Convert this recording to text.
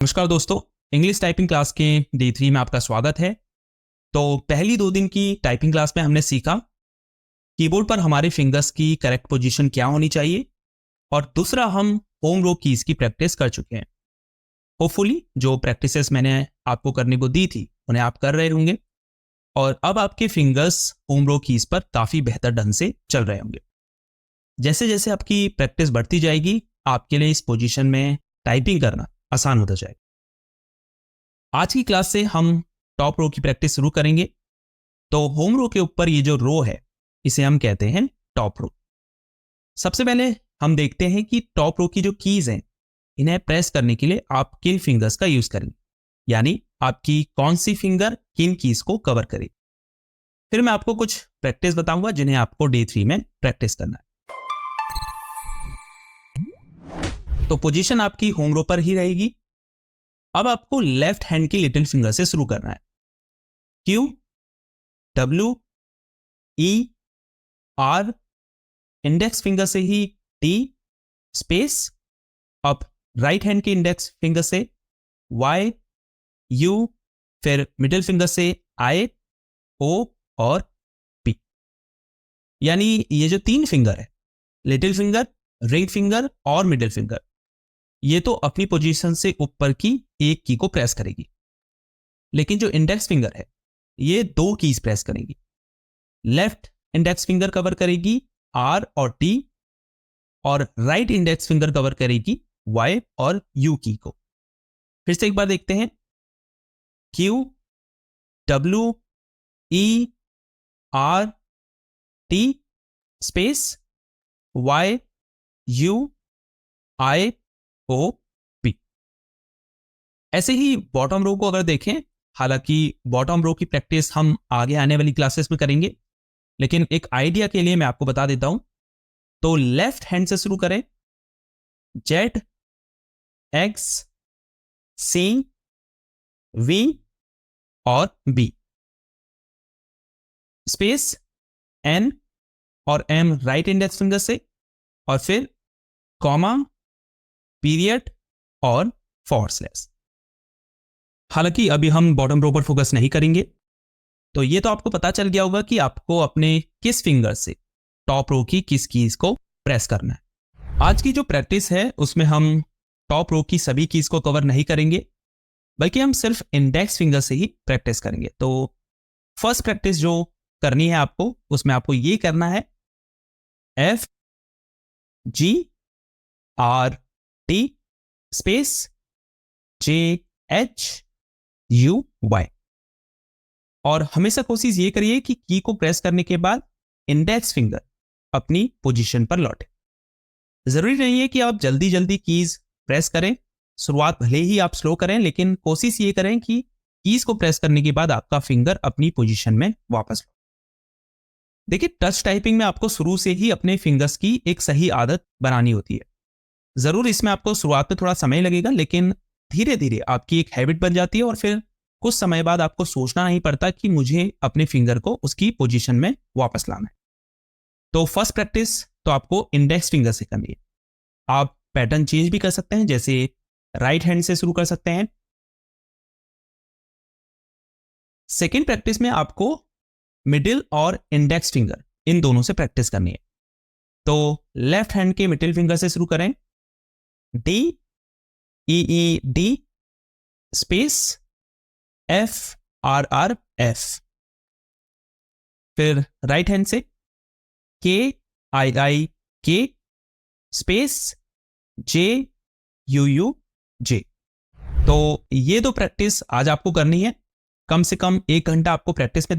नमस्कार दोस्तों, English typing class के डे 3 में आपका स्वागत है। तो पहली 2 दिन की टाइपिंग क्लास में हमने सीखा कीबोर्ड पर हमारे फिंगर्स की करेक्ट पोजीशन क्या होनी चाहिए और दूसरा हम होम रो कीज की प्रैक्टिस कर चुके हैं। होपफुली जो प्रैक्टिसेस मैंने आपको करने को दी थी उन्हें आप कर रहे होंगे और अब आपके फिंगर्स होम रो कीज पर काफ़ी बेहतर ढंग से चल रहे होंगे। जैसे जैसे आपकी प्रैक्टिस बढ़ती जाएगी आपके लिए इस पोजीशन में टाइपिंग करना आसान होता जाएगा। आज की क्लास से हम टॉप रो की प्रैक्टिस शुरू करेंगे। तो होम रो के ऊपर ये जो रो है इसे हम कहते हैं टॉप रो। सबसे पहले हम देखते हैं कि टॉप रो की जो कीज हैं इन्हें प्रेस करने के लिए आप किन फिंगर्स का यूज करेंगे, यानी आपकी कौन सी फिंगर किन कीज को कवर करे। फिर मैं आपको कुछ प्रैक्टिस बताऊंगा जिन्हें आपको डे 3 में प्रैक्टिस करना है। तो पोजीशन आपकी होम रो पर ही रहेगी। अब आपको लेफ्ट हैंड की लिटिल फिंगर से शुरू करना है। Q, W, E, R, index finger से ही टी, स्पेस। अब राइट हैंड की इंडेक्स फिंगर से वाई, यू, फिर मिडिल फिंगर से आई, ओ और पी। यानी ये जो 3 फिंगर है, लिटिल फिंगर, रिंग फिंगर और मिडिल फिंगर, ये तो अपनी पोजीशन से ऊपर की एक की को प्रेस करेगी, लेकिन जो इंडेक्स फिंगर है ये 2 कीज प्रेस करेगी। लेफ्ट इंडेक्स फिंगर कवर करेगी आर और टी और राइट इंडेक्स फिंगर कवर करेगी वाई और यू की को। फिर से एक बार देखते हैं। Q, W, E, R, T, space, Y, U, I, O, P. ऐसे ही बॉटम रो को अगर देखें, हालांकि बॉटम रो की प्रैक्टिस हम आगे आने वाली क्लासेस में करेंगे, लेकिन एक आइडिया के लिए मैं आपको बता देता हूं। तो लेफ्ट हैंड से शुरू करें। जेड, एक्स, सी, वी और बी, स्पेस, एन और एम राइट इंडेक्स फिंगर से, और फिर कॉमा, पीरियड और फॉरवर्ड स्लैश। हालांकि अभी हम बॉटम रो पर फोकस नहीं करेंगे। तो ये तो आपको पता चल गया होगा कि आपको अपने किस फिंगर से टॉप रो की किस कीज को प्रेस करना है। आज की जो प्रैक्टिस है उसमें हम टॉप रो की सभी कीज को कवर नहीं करेंगे, बल्कि हम सिर्फ इंडेक्स फिंगर से ही प्रैक्टिस करेंगे। तो फर्स्ट प्रैक्टिस जो करनी है आपको, उसमें आपको ये करना है F, G, R, T, space, J, H, U, Y. और हमेशा कोशिश ये करिए कि की को प्रेस करने के बाद इंडेक्स फिंगर अपनी पोजीशन पर लौटे। जरूरी नहीं है कि आप जल्दी जल्दी कीज प्रेस करें। शुरुआत भले ही आप स्लो करें, लेकिन कोशिश ये करें कि कीज को प्रेस करने के बाद आपका फिंगर अपनी पोजीशन में वापस लौटे। देखिए, टच टाइपिंग में आपको शुरू से ही अपने फिंगर्स की एक सही आदत बनानी होती है। जरूर इसमें आपको शुरुआत में थोड़ा समय लगेगा, लेकिन धीरे धीरे आपकी एक हैबिट बन जाती है और फिर कुछ समय बाद आपको सोचना नहीं पड़ता कि मुझे अपने फिंगर को उसकी पोजीशन में वापस लाना है। तो फर्स्ट प्रैक्टिस तो आपको इंडेक्स फिंगर से करनी है। आप पैटर्न चेंज भी कर सकते हैं, जैसे राइट हैंड से शुरू कर सकते हैं। सेकेंड प्रैक्टिस में आपको मिडिल और इंडेक्स फिंगर इन दोनों से प्रैक्टिस करनी है। तो लेफ्ट हैंड के मिडिल फिंगर से शुरू करें। D, E, E, D, space, F, R, R, F. फिर राइट हैंड से K, I, I, K, space, J, U, U, J. तो ये दो प्रैक्टिस आज आपको करनी है। कम से कम 1 घंटा आपको प्रैक्टिस में